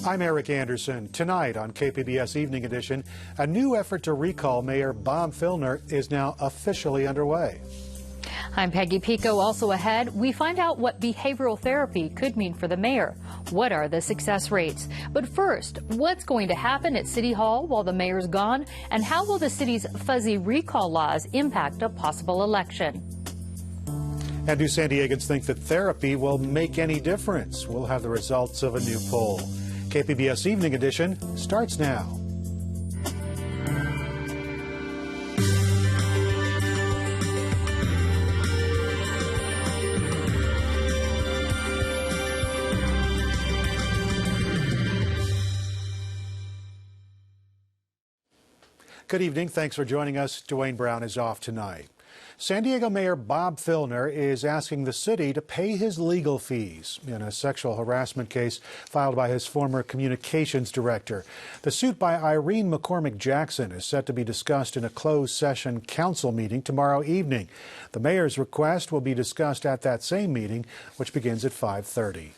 I'm Eric Anderson. Tonight on KPBS Evening Edition, a new effort to recall Mayor Bob Filner is now officially underway. I'm Peggy Pico. Also ahead, we find out what behavioral therapy could mean for the mayor. What are the success rates? But first, what's going to happen at City Hall while the mayor's gone? And how will the city's fuzzy recall laws impact a possible election? And do San Diegans think that therapy will make any difference? We'll have the results of a new poll. KPBS Evening Edition starts now. Good evening. Thanks for joining us. Dwayne Brown is off tonight. San Diego Mayor Bob Filner is asking the city to pay his legal fees in a sexual harassment case filed by his former communications director. The suit by Irene McCormick Jackson is set to be discussed in a closed session council meeting tomorrow evening. The mayor's request will be discussed at that same meeting, which begins at 5:30.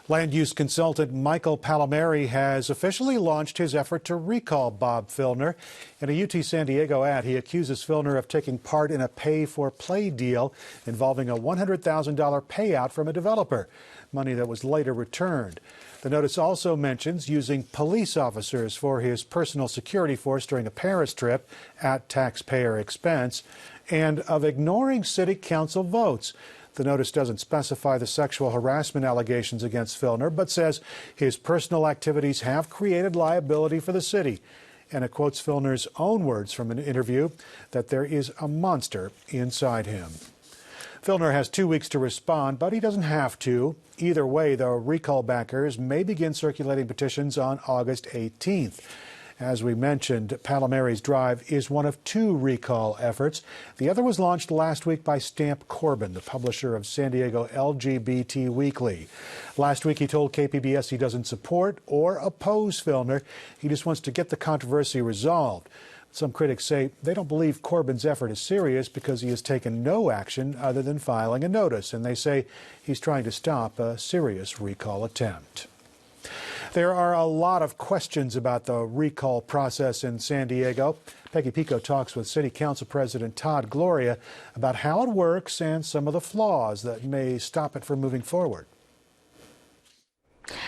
Land use consultant Michael Palomeri has officially launched his effort to recall Bob Filner. In a UT San Diego ad, he accuses Filner of taking part in a pay-for-play deal involving a $100,000 payout from a developer, money that was later returned. The notice also mentions using police officers for his personal security force during a Paris trip at taxpayer expense, and of ignoring city council votes. The notice doesn't specify the sexual harassment allegations against Filner, but says his personal activities have created liability for the city. And it quotes Filner's own words from an interview that there is a monster inside him. Filner has 2 weeks to respond, but he doesn't have to. Either way, the recall backers may begin circulating petitions on August 18th. As we mentioned, Palomeri's drive is one of 2 recall efforts. The other was launched last week by Stamp Corbin, the publisher of San Diego LGBT Weekly. Last week he told KPBS he doesn't support or oppose Filner. He just wants to get the controversy resolved. Some critics say they don't believe Corbin's effort is serious because he has taken no action other than filing a notice, and they say he's trying to stop a serious recall attempt. There are a lot of questions about the recall process in San Diego. Peggy Pico talks with City Council President Todd Gloria about how it works and some of the flaws that may stop it from moving forward.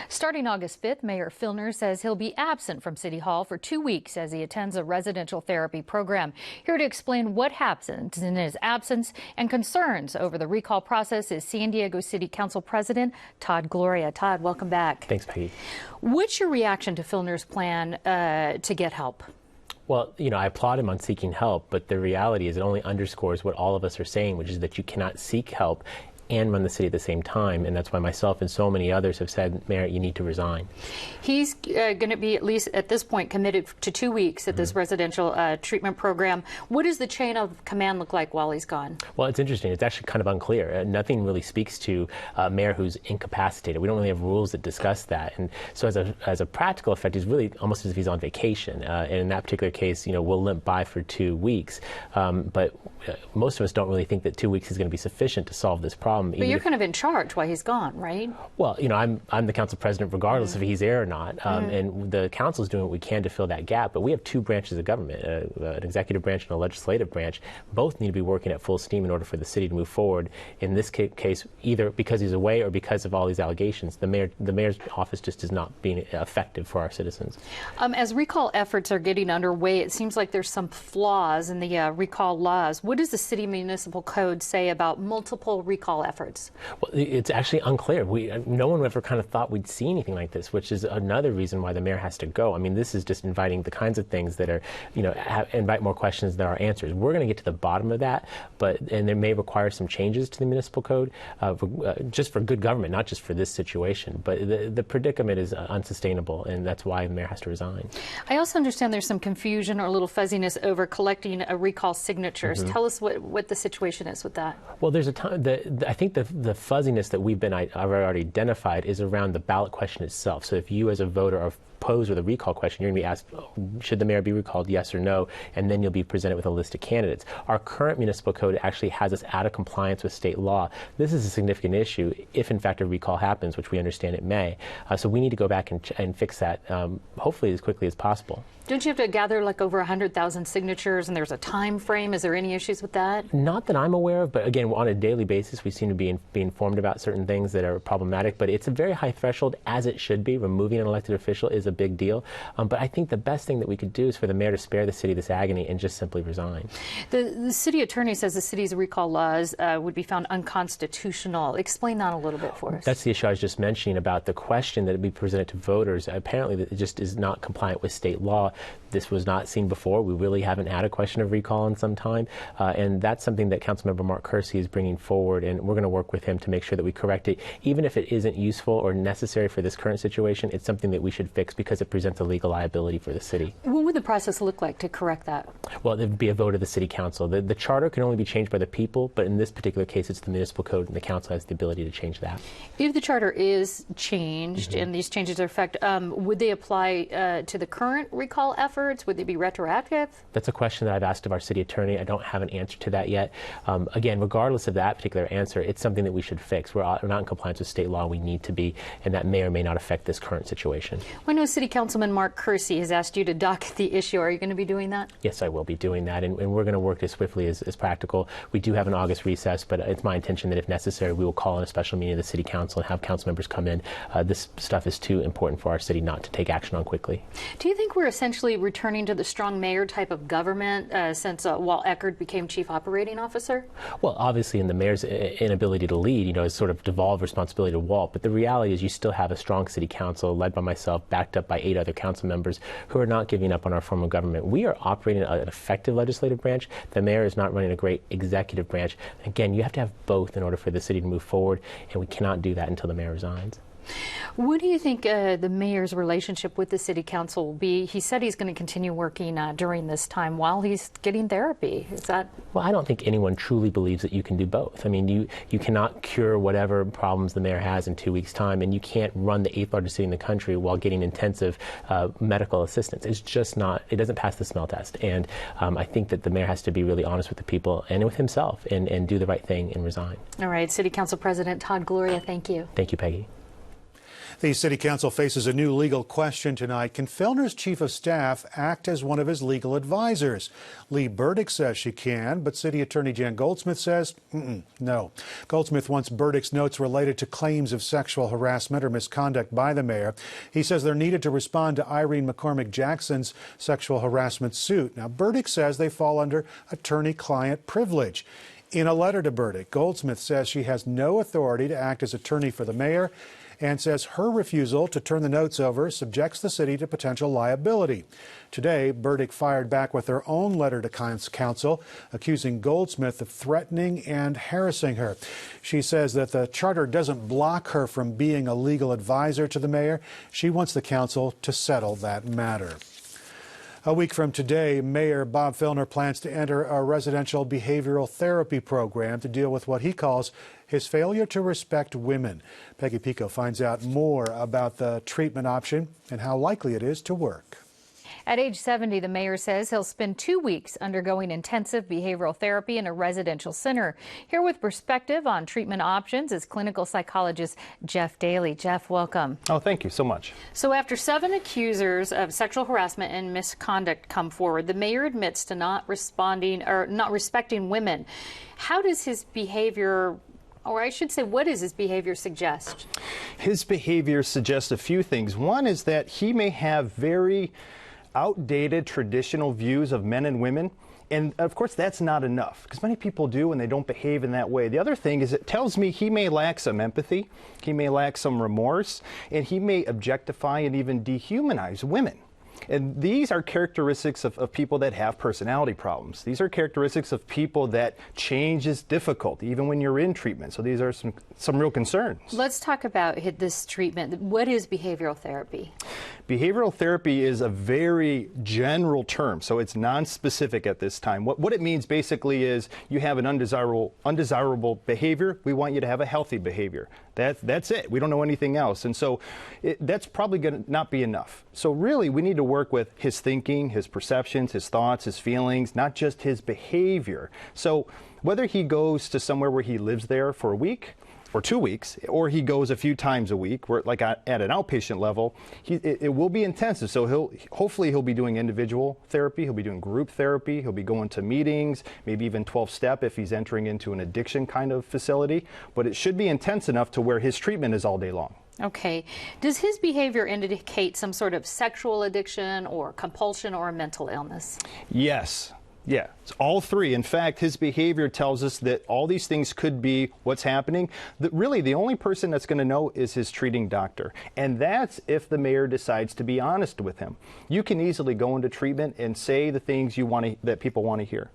Starting August 5th, Mayor Filner says he'll be absent from City Hall for 2 weeks as he attends a residential therapy program. Here to explain what happens in his absence and concerns over the recall process is San Diego City Council President Todd Gloria. Todd, welcome back. Thanks, Peggy. What's your reaction to Filner's plan to get help? Well, I applaud him on seeking help, but the reality is it only underscores what all of us are saying, which is that you cannot seek help and run the city at the same time, and that's why myself and so many others have said, Mayor, you need to resign. He's going to be, at least at this point, committed to 2 weeks at this residential treatment program. What does the chain of command look like while he's gone? Well, it's interesting. It's actually kind of unclear. Nothing really speaks to a mayor who's incapacitated. We don't really have rules that discuss that, and so as a practical effect, he's really almost as if he's on vacation. And in that particular case, we'll limp by for 2 weeks, but most of us don't really think that 2 weeks is going to be sufficient to solve this problem. But you're kind of in charge while he's gone, right? Well, I'm the council president regardless if he's there or not, and the council is doing what we can to fill that gap. But we have 2 branches of government, an executive branch and a legislative branch. Both need to be working at full steam in order for the city to move forward. In this case, either because he's away or because of all these allegations, the mayor's office just is not being effective for our citizens. As recall efforts are getting underway, it seems like there's some flaws in the recall laws. What does the city municipal code say about multiple recall efforts? Well, it's actually unclear. No one ever kind of thought we'd see anything like this, which is another reason why the mayor has to go. I mean, this is just inviting the kinds of things that are, invite more questions than are answers. We're going to get to the bottom of that, and there may require some changes to the municipal code, just for good government, not just for this situation. But the predicament is unsustainable, and that's why the mayor has to resign. I also understand there's some confusion or a little fuzziness over collecting recall signatures. Tell us what the situation is with that. Well, there's a time that I think the fuzziness that I've already identified is around the ballot question itself. So if you as a voter are posed with a recall question, you're going to be asked, should the mayor be recalled, yes or no, and then you'll be presented with a list of candidates. Our current municipal code actually has us out of compliance with state law. This is a significant issue if, in fact, a recall happens, which we understand it may. So we need to go back and fix that, hopefully as quickly as possible. Don't you have to gather like over 100,000 signatures, and there's a time frame? Is there any issues with that? Not that I'm aware of, but again, on a daily basis, we seem to be informed about certain things that are problematic, but it's a very high threshold, as it should be. Removing an elected official is a big deal. But I think the best thing that we could do is for the mayor to spare the city this agony and just simply resign. The city attorney says the city's recall laws would be found unconstitutional. Explain that a little bit for us. That's the issue I was just mentioning about the question that would be presented to voters. Apparently, it just is not compliant with state law. This was not seen before. We really haven't had a question of recall in some time. And that's something that Councilmember Mark Kersey is bringing forward, and we're going to work with him to make sure that we correct it. Even if it isn't useful or necessary for this current situation, it's something that we should fix because it presents a legal liability for the city. What would the process look like to correct that? Well, there would be a vote of the city council. The charter can only be changed by the people, but in this particular case, it's the municipal code, and the council has the ability to change that. If the charter is changed and these changes are effect, would they apply to the current recall efforts? Would they be retroactive? That's a question that I've asked of our city attorney. I don't have an answer to that yet. Again, regardless of that particular answer, it's something that we should fix. We're not in compliance with state law. We need to be, and that may or may not affect this current situation. I know City Councilman Mark Kersey has asked you to docket the issue. Are you going to be doing that? Yes, I will be doing that, and we're going to work as swiftly as practical. We do have an August recess, but it's my intention that if necessary, we will call in a special meeting of the City Council and have council members come in. This stuff is too important for our city not to take action on quickly. Do you think we're essentially returning to the strong mayor type of government since Walt Eckerd became chief operating officer? Well, obviously, in the mayor's inability to lead, has sort of devolved responsibility to Walt. But the reality is you still have a strong city council led by myself, backed up by 8 other council members who are not giving up on our form of government. We are operating an effective legislative branch. The mayor is not running a great executive branch. Again, you have to have both in order for the city to move forward, and we cannot do that until the mayor resigns. What do you think the mayor's relationship with the city council will be? He said he's going to continue working during this time while he's getting therapy. Is that? Well, I don't think anyone truly believes that you can do both. I mean, you cannot cure whatever problems the mayor has in 2 weeks' time, and you can't run the 8th largest city in the country while getting intensive medical assistance. It's just not, it doesn't pass the smell test. And I think that the mayor has to be really honest with the people and with himself and do the right thing and resign. All right, City Council President Todd Gloria, thank you. Thank you, Peggy. The City Council faces a new legal question tonight. Can Filner's chief of staff act as one of his legal advisors? Lee Burdick says she can, but City Attorney Jan Goldsmith says no. Goldsmith wants Burdick's notes related to claims of sexual harassment or misconduct by the mayor. He says they're needed to respond to Irene McCormick Jackson's sexual harassment suit. Now, Burdick says they fall under attorney-client privilege. In a letter to Burdick, Goldsmith says she has no authority to act as attorney for the mayor and says her refusal to turn the notes over subjects the city to potential liability. Today, Burdick fired back with her own letter to council, accusing Goldsmith of threatening and harassing her. She says that the charter doesn't block her from being a legal advisor to the mayor. She wants the council to settle that matter. A week from today, Mayor Bob Filner plans to enter a residential behavioral therapy program to deal with what he calls his failure to respect women. Peggy Pico finds out more about the treatment option and how likely it is to work. At age 70, the mayor says he'll spend 2 weeks undergoing intensive behavioral therapy in a residential center. Here with perspective on treatment options is clinical psychologist Jeff Daly. Jeff, welcome. Oh, thank you so much. So after 7 accusers of sexual harassment and misconduct come forward, the mayor admits to not respecting women. How does his behavior, or I should say, what does his behavior suggest? His behavior suggests a few things. One is that he may have very outdated traditional views of men and women. And of course, that's not enough, because many people do and they don't behave in that way. The other thing is it tells me he may lack some empathy, he may lack some remorse, and he may objectify and even dehumanize women. And these are characteristics of people that have personality problems. These are characteristics of people that change is difficult, even when you're in treatment. So these are some real concerns. Let's talk about this treatment. What is behavioral therapy? Behavioral therapy is a very general term, so it's non-specific at this time. What it means basically is you have an undesirable behavior. We want you to have a healthy behavior. That's it. We don't know anything else. And so that's probably going to not be enough. So really, we need to work with his thinking, his perceptions, his thoughts, his feelings, not just his behavior. So whether he goes to somewhere where he lives there for a week, or 2 weeks, or he goes a few times a week, where like at an outpatient level, it will be intensive. So hopefully he'll be doing individual therapy, he'll be doing group therapy, he'll be going to meetings, maybe even 12-step if he's entering into an addiction kind of facility. But it should be intense enough to where his treatment is all day long. Okay. Does his behavior indicate some sort of sexual addiction or compulsion or a mental illness? Yes. Yeah, it's all three. In fact, his behavior tells us that all these things could be what's happening. Really, the only person that's going to know is his treating doctor. And that's if the mayor decides to be honest with him. You can easily go into treatment and say the things that people want to hear.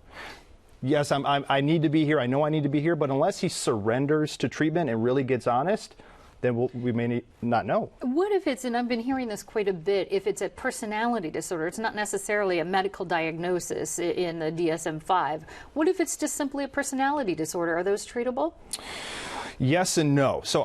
Yes, I need to be here. I know I need to be here. But unless he surrenders to treatment and really gets honest, then we may not know. What if it's, and I've been hearing this quite a bit, if it's a personality disorder, it's not necessarily a medical diagnosis in the DSM-5. What if it's just simply a personality disorder? Are those treatable? Yes and no. So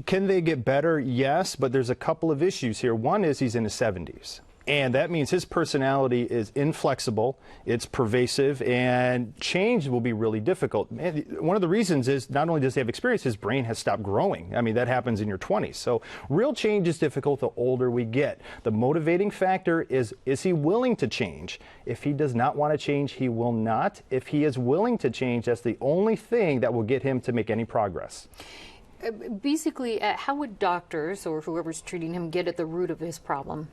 can they get better? Yes, but there's a couple of issues here. One is he's in his 70s. And that means his personality is inflexible, it's pervasive, and change will be really difficult. And one of the reasons is not only does he have experience, his brain has stopped growing. I mean, that happens in your 20s. So real change is difficult the older we get. The motivating factor is he willing to change? If he does not want to change, he will not. If he is willing to change, that's the only thing that will get him to make any progress. Basically, how would doctors or whoever's treating him get at the root of his problem?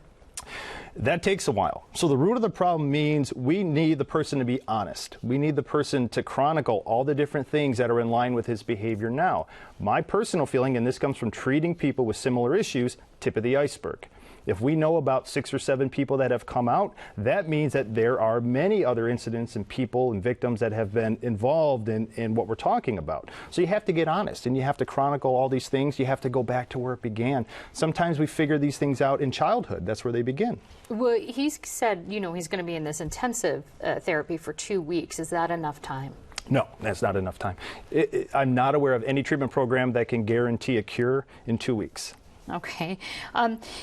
That takes a while. So the root of the problem means we need the person to be honest. We need the person to chronicle all the different things that are in line with his behavior now. My personal feeling, and this comes from treating people with similar issues, tip of the iceberg. If we know about 6 or 7 people that have come out, that means that there are many other incidents and people and victims that have been involved in what we're talking about. So you have to get honest and you have to chronicle all these things. You have to go back to where it began. Sometimes we figure these things out in childhood. That's where they begin. Well, he's said, he's going to be in this intensive therapy for 2 weeks. Is that enough time? No, that's not enough time. I'm not aware of any treatment program that can guarantee a cure in 2 weeks. Okay.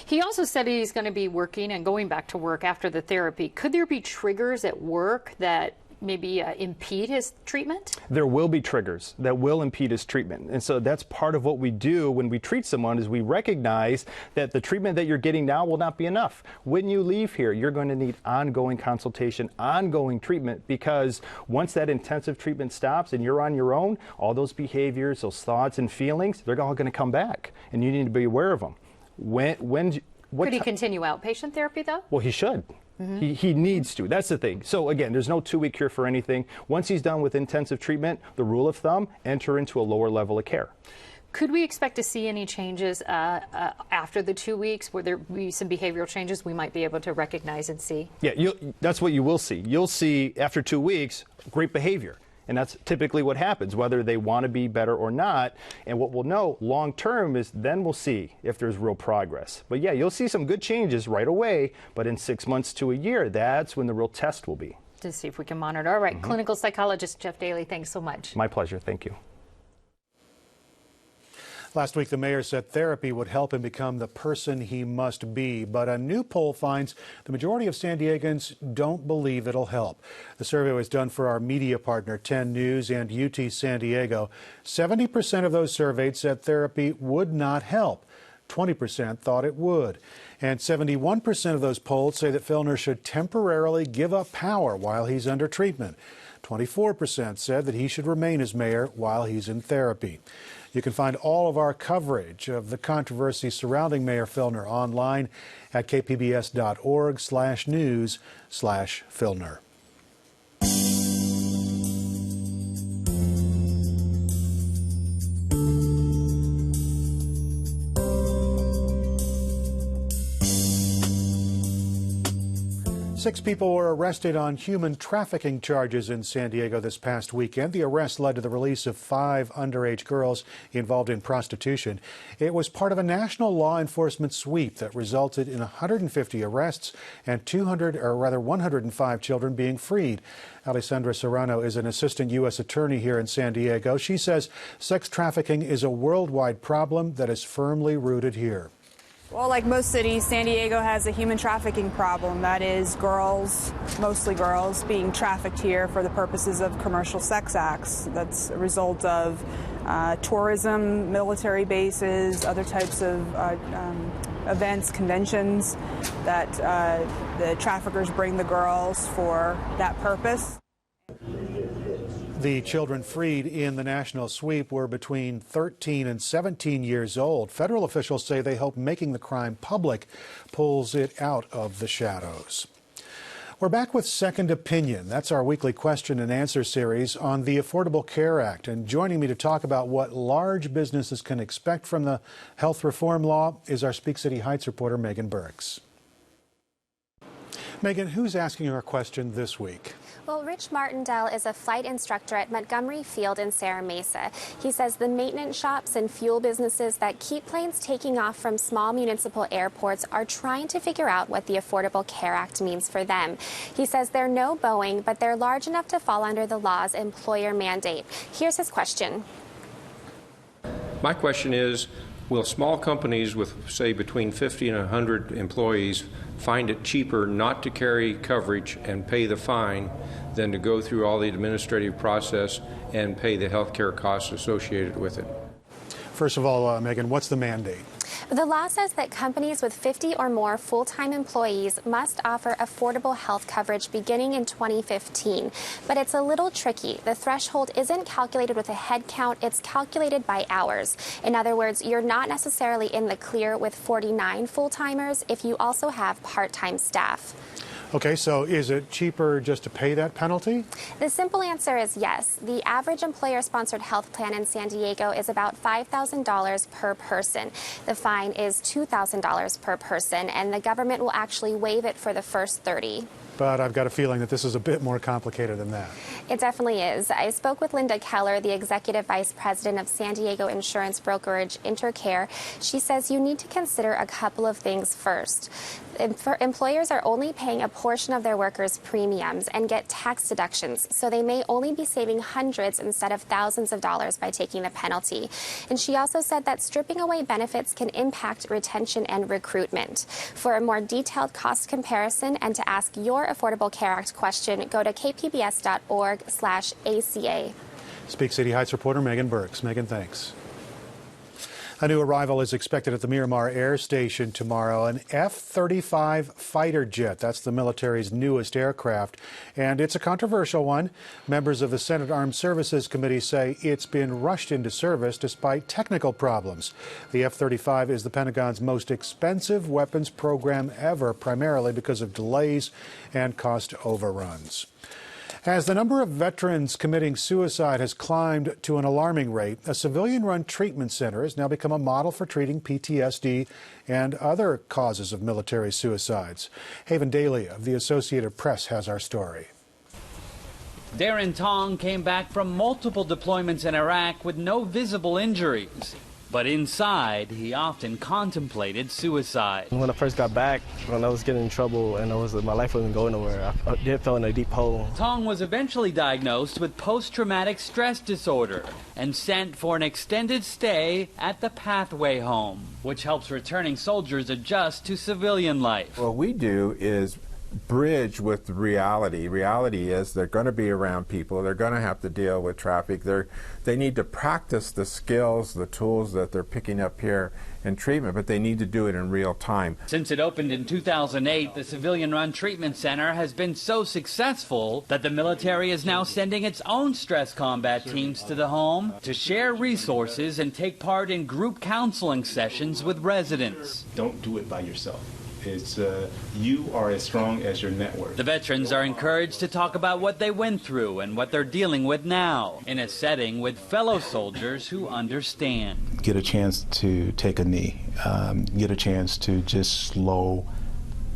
He also said he's going to be working and going back to work after the therapy. Could there be triggers at work that maybe impede his treatment? There will be triggers that will impede his treatment. And so that's part of what we do when we treat someone is we recognize that the treatment that you're getting now will not be enough. When you leave here, you're going to need ongoing consultation, ongoing treatment, because once that intensive treatment stops and you're on your own, all those behaviors, those thoughts and feelings, they're all going to come back. And you need to be aware of them. Could he continue outpatient therapy, though? Well, he should. Mm-hmm. He needs to. That's the thing. So again, there's no 2-week cure for anything. Once he's done with intensive treatment, the rule of thumb, enter into a lower level of care. Could we expect to see any changes after the 2 weeks? Will there be some behavioral changes we might be able to recognize and see? Yeah, that's what you will see. You'll see after 2 weeks, great behavior. And that's typically what happens, whether they want to be better or not. And what we'll know long term is then we'll see if there's real progress. But yeah, you'll see some good changes right away. But in 6 months to a year, that's when the real test will be. To see if we can monitor. All right, clinical psychologist Jeff Daly, thanks so much. My pleasure. Thank you. Last week, the mayor said therapy would help him become the person he must be. But a new poll finds the majority of San Diegans don't believe it'll help. The survey was done for our media partner, 10 News and UT San Diego. 70% of those surveyed said therapy would not help. 20% thought it would. And 71% of those polled say that Filner should temporarily give up power while he's under treatment. 24% said that he should remain as mayor while he's in therapy. You can find all of our coverage of the controversy surrounding Mayor Filner online at kpbs.org/news/Filner. 6 people were arrested on human trafficking charges in San Diego this past weekend. The arrest led to the release of 5 underage girls involved in prostitution. It was part of a national law enforcement sweep that resulted in 150 arrests and 105 children being freed. Alessandra Serrano is an assistant U.S. attorney here in San Diego. She says sex trafficking is a worldwide problem that is firmly rooted here. Well, like most cities, San Diego has a human trafficking problem. That is girls, mostly girls, being trafficked here for the purposes of commercial sex acts. That's a result of tourism, military bases, other types of events, conventions that the traffickers bring the girls for that purpose. The children freed in the national sweep were between 13 and 17 years old. Federal officials say they hope making the crime public pulls it out of the shadows. We're back with Second Opinion. That's our weekly question and answer series on the Affordable Care Act. And joining me to talk about what large businesses can expect from the health reform law is our Speak City Heights reporter, Megan Burks. Megan, who's asking our question this week? Well, Rich Martindale is a flight instructor at Montgomery Field in Serra Mesa. He says the maintenance shops and fuel businesses that keep planes taking off from small municipal airports are trying to figure out what the Affordable Care Act means for them. He says they're no Boeing, but they're large enough to fall under the law's employer mandate. Here's his question. My question is, will small companies with, say, between 50 and 100 employees find it cheaper not to carry coverage and pay the fine than to go through all the administrative process and pay the health care costs associated with it? First of all, Megan, what's the mandate? The law says that companies with 50 or more full-time employees must offer affordable health coverage beginning in 2015. But it's a little tricky. The threshold isn't calculated with a head count. It's calculated by hours. In other words, you're not necessarily in the clear with 49 full-timers if you also have part-time staff. Okay, so is it cheaper just to pay that penalty? The simple answer is yes. The average employer-sponsored health plan in San Diego is about $5,000 per person. The fine is $2,000 per person, and the government will actually waive it for the first 30. But I've got a feeling that this is a bit more complicated than that. It definitely is. I spoke with Linda Keller, the executive vice president of San Diego insurance brokerage Intercare. She says you need to consider a couple of things first. Employers are only paying a portion of their workers' premiums and get tax deductions, so they may only be saving hundreds instead of thousands of dollars by taking the penalty. And she also said that stripping away benefits can impact retention and recruitment. For a more detailed cost comparison and to ask your Affordable Care Act question, go to kpbs.org/ACA. Speak City Heights reporter Megan Burks. Megan, thanks. A new arrival is expected at the Miramar Air Station tomorrow, an F-35 fighter jet. That's the military's newest aircraft, and it's a controversial one. Members of the Senate Armed Services Committee say it's been rushed into service despite technical problems. The F-35 is the Pentagon's most expensive weapons program ever, primarily because of delays and cost overruns. As the number of veterans committing suicide has climbed to an alarming rate, a civilian-run treatment center has now become a model for treating PTSD and other causes of military suicides. Haven Daly of the Associated Press has our story. Darren Tong came back from multiple deployments in Iraq with no visible injuries. But inside, he often contemplated suicide. When I first got back, when I was getting in trouble and my life wasn't going nowhere, I did fell in a deep hole. Tong was eventually diagnosed with post-traumatic stress disorder and sent for an extended stay at the Pathway Home, which helps returning soldiers adjust to civilian life. What we do is bridge with reality. Reality is they're going to be around people. They're going to have to deal with traffic. They need to practice the skills, the tools that they're picking up here in treatment, but they need to do it in real time. Since it opened in 2008, the civilian-run treatment center has been so successful that the military is now sending its own stress combat teams to the home to share resources and take part in group counseling sessions with residents. Don't do it by yourself. You are as strong as your network. The veterans are encouraged to talk about what they went through and what they're dealing with now in a setting with fellow soldiers who understand. Get a chance to take a knee. Get a chance to just slow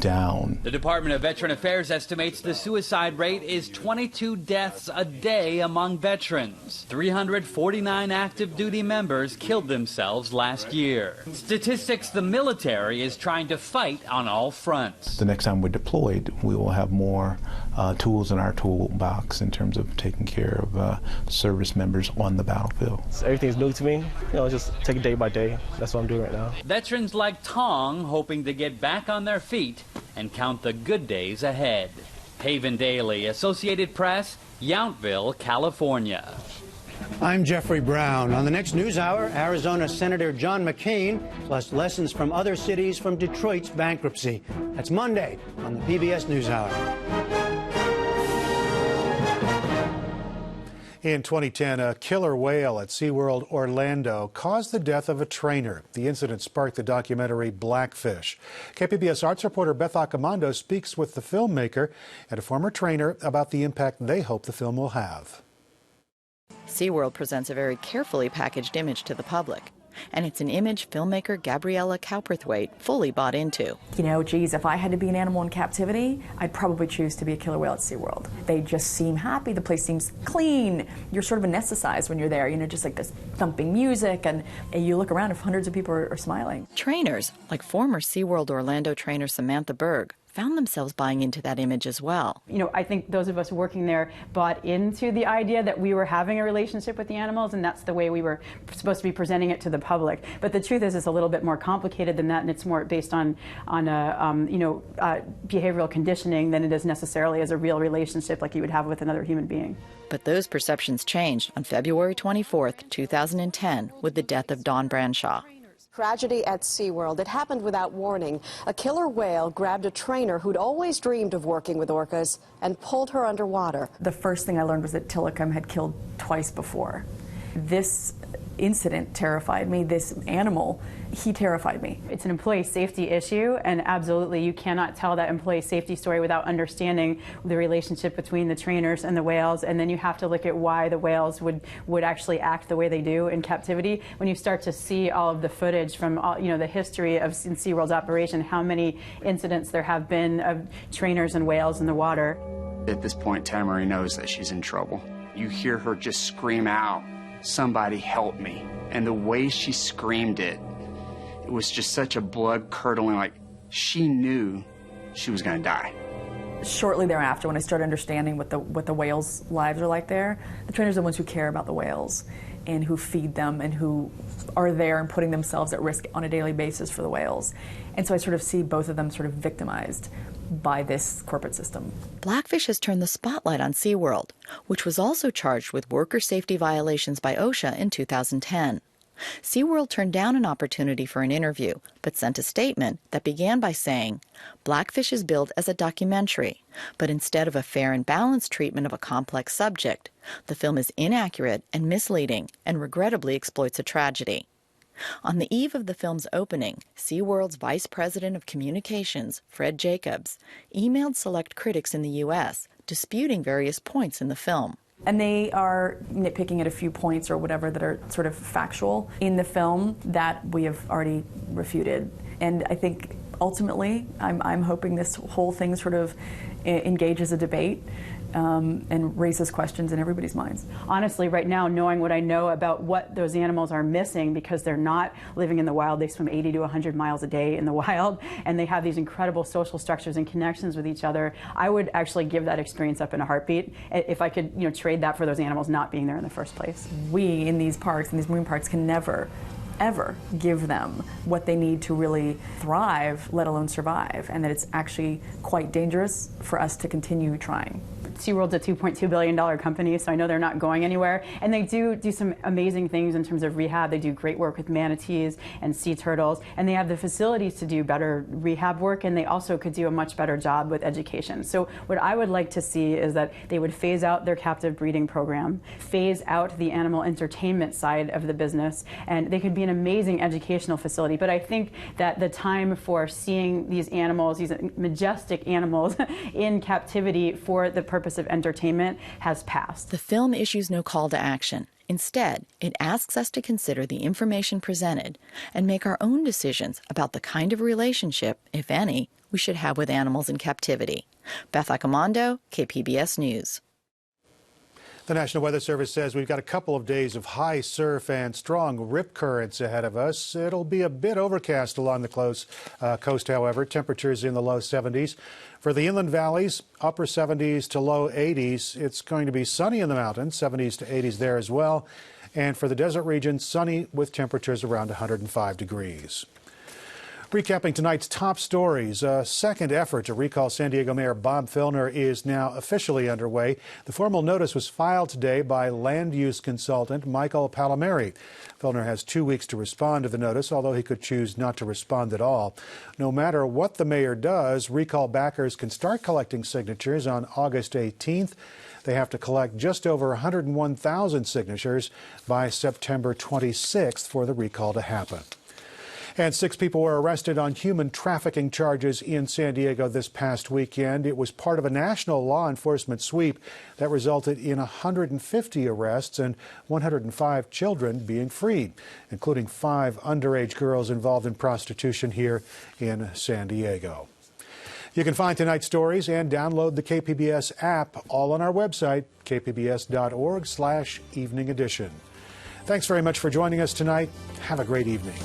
down. The Department of Veteran Affairs estimates the suicide rate is 22 deaths a day among veterans. 349 active duty members killed themselves last year. Statistics the military is trying to fight on all fronts. The next time we're deployed, we will have more tools in our toolbox in terms of taking care of service members on the battlefield. So everything's new to me. Just take it day by day. That's what I'm doing right now. Veterans like Tong hoping to get back on their feet and count the good days ahead. Haven Daily, Associated Press, Yountville, California. I'm Jeffrey Brown. On the next News Hour, Arizona Senator John McCain, plus lessons from other cities from Detroit's bankruptcy. That's Monday on the PBS News Hour. In 2010, a killer whale at SeaWorld Orlando caused the death of a trainer. The incident sparked the documentary Blackfish. KPBS arts reporter Beth Accomando speaks with the filmmaker and a former trainer about the impact they hope the film will have. SeaWorld presents a very carefully packaged image to the public. And it's an image filmmaker Gabriella Cowperthwaite fully bought into. Geez, if I had to be an animal in captivity, I'd probably choose to be a killer whale at SeaWorld. They just seem happy. The place seems clean. You're sort of anesthetized when you're there, just like this thumping music, and you look around if hundreds of people are smiling. Trainers, like former SeaWorld Orlando trainer Samantha Berg, found themselves buying into that image as well. I think those of us working there bought into the idea that we were having a relationship with the animals, and that's the way we were supposed to be presenting it to the public. But the truth is, it's a little bit more complicated than that, and it's more based on behavioral conditioning than it is necessarily as a real relationship like you would have with another human being. But those perceptions changed on February 24th, 2010, with the death of Dawn Branshaw. Tragedy at SeaWorld. It happened without warning. A killer whale grabbed a trainer who'd always dreamed of working with orcas and pulled her underwater. The first thing I learned was that Tilikum had killed twice before. This incident terrified me. This animal, he terrified me. It's an employee safety issue, and absolutely you cannot tell that employee safety story without understanding the relationship between the trainers and the whales, and then you have to look at why the whales would actually act the way they do in captivity. When you start to see all of the footage from the history of SeaWorld's operation, how many incidents there have been of trainers and whales in the water. At this point, Tamari knows that she's in trouble. You hear her just scream out, "Somebody help me." And the way she screamed it was just such a blood-curdling, like she knew she was going to die. Shortly thereafter, when I started understanding what the whales' lives are like there, the trainers are the ones who care about the whales and who feed them and who are there and putting themselves at risk on a daily basis for the whales. And so I sort of see both of them sort of victimized by this corporate system. Blackfish has turned the spotlight on SeaWorld, which was also charged with worker safety violations by OSHA in 2010. SeaWorld turned down an opportunity for an interview, but sent a statement that began by saying, "Blackfish is billed as a documentary, but instead of a fair and balanced treatment of a complex subject, the film is inaccurate and misleading and regrettably exploits a tragedy." On the eve of the film's opening, SeaWorld's Vice President of Communications, Fred Jacobs, emailed select critics in the U.S., disputing various points in the film. And they are nitpicking at a few points or whatever that are sort of factual in the film that we have already refuted. And I think ultimately, I'm hoping this whole thing sort of engages a debate and raises questions in everybody's minds. Honestly, right now, knowing what I know about what those animals are missing because they're not living in the wild, they swim 80 to 100 miles a day in the wild, and they have these incredible social structures and connections with each other, I would actually give that experience up in a heartbeat if I could trade that for those animals not being there in the first place. We in these parks, in these marine parks, can never ever give them what they need to really thrive, let alone survive, and that it's actually quite dangerous for us to continue trying. SeaWorld's a $2.2 billion company, so I know they're not going anywhere. And they do some amazing things in terms of rehab. They do great work with manatees and sea turtles, and they have the facilities to do better rehab work, and they also could do a much better job with education. So what I would like to see is that they would phase out their captive breeding program, phase out the animal entertainment side of the business, and they could be an amazing educational facility. But I think that the time for seeing these animals, these majestic animals, in captivity for the purpose of entertainment has passed. The film issues no call to action. Instead, it asks us to consider the information presented and make our own decisions about the kind of relationship, if any, we should have with animals in captivity. Beth Accomando, KPBS News. The National Weather Service says we've got a couple of days of high surf and strong rip currents ahead of us. It'll be a bit overcast along the coast, however. Temperatures in the low 70s. For the inland valleys, upper 70s to low 80s. It's going to be sunny in the mountains, 70s to 80s there as well. And for the desert region, sunny with temperatures around 105 degrees. Recapping tonight's top stories, a second effort to recall San Diego Mayor Bob Filner is now officially underway. The formal notice was filed today by land use consultant Michael Palomeri. Filner has 2 weeks to respond to the notice, although he could choose not to respond at all. No matter what the mayor does, recall backers can start collecting signatures on August 18th. They have to collect just over 101,000 signatures by September 26th for the recall to happen. And 6 people were arrested on human trafficking charges in San Diego this past weekend. It was part of a national law enforcement sweep that resulted in 150 arrests and 105 children being freed, including 5 underage girls involved in prostitution here in San Diego. You can find tonight's stories and download the KPBS app all on our website, kpbs.org/evening edition. Thanks very much for joining us tonight. Have a great evening.